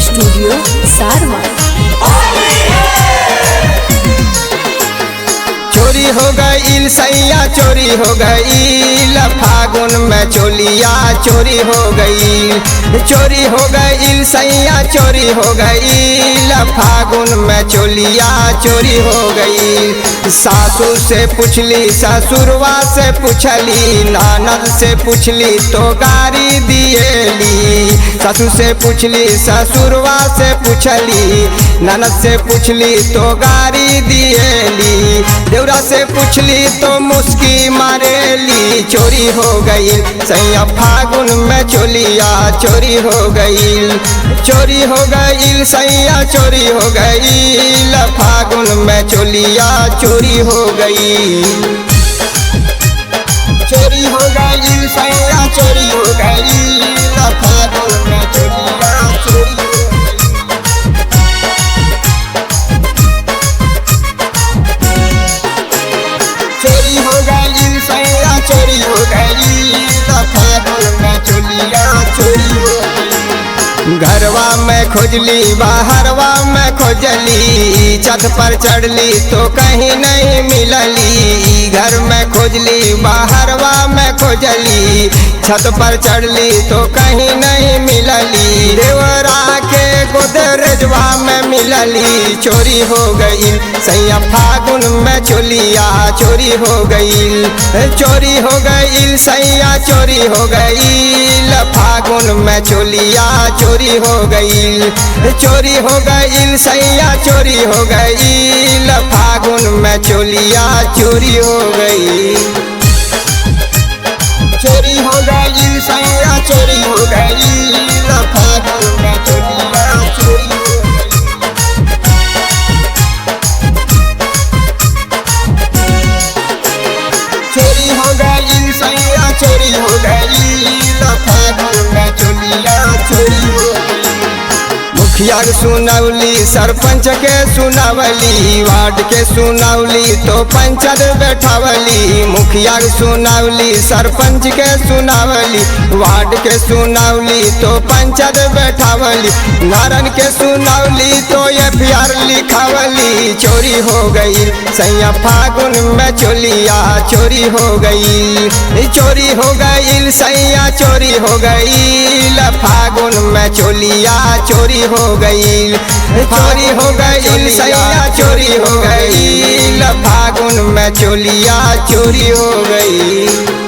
Studio सारवा। चोरी हो गई सैया चोरी हो गई फागुन में चोलिया चोरी हो गई। चोरी हो गई सैया चोरी हो गई फागुन में चोलिया चोरी हो गई। सासू से पूछली ससुरवा से पूछली ननद से पूछली तो गारी दिएली। सासू से पूछली ससुरवा से पूछली ननद से पूछली तो गारी दिएली। देवरा से पूछली तो मुस्की मारेली। चोरी हो गई सैया फागुन में चोलिया चोरी हो गई। चोरी हो गई सैया चोरी हो गई फागुन में चोलिया चोरी हो गई। चोरी हो गई सैया चोरी हो गई फागुन में चोलिया चोरी हो गई। चोरी हो गई सैया चोरी हो गई फागुन में चोलिया चोरी हो गई। घरवा में खोजली बाहरवा में खोजली छत पर चढ़ली तो कहीं नहीं मिलली। घर में खोजली बाहरवा में खोजली छत पर चढ़ली तो कहीं नहीं मिलली। देवरा के गोदरेजवा में मिलली। चोरी हो गई सैया फागुन में चोलिया चोरी हो गई। चोरी हो गई सैया चोरी हो गई फागुन में चोलिया चोरी हो गई। चोरी हो गई सैया चोरी हो गई फागुन में चोलिया चोरी हो गई। चोरी हो गई सैया चोरी हो गई फागुन में चोलिया चोरी हो गई। चोरी हो गई सैया चोरी हो गई फागुन में चोलिया चोरी हो गई। मुखिया के सुनौली सरपंच के सुनावली वार्ड के सुनौली तो पंचायत बैठावली। मुखिया के सुनौली सरपंच के सुनावली वार्ड के सुनौली तो पंचायत बैठावली। नारन के सुनौली तो FIR लिखावली। चोरी हो गई सैया फागुन में चोलिया चोरी हो गई। चोरी हो गई सैया चोरी हो गई फागुन में चोलिया चोरी हो गई। चोरी हो गई सैया चोरी हो गई फागुन में चोलिया चोरी हो गई।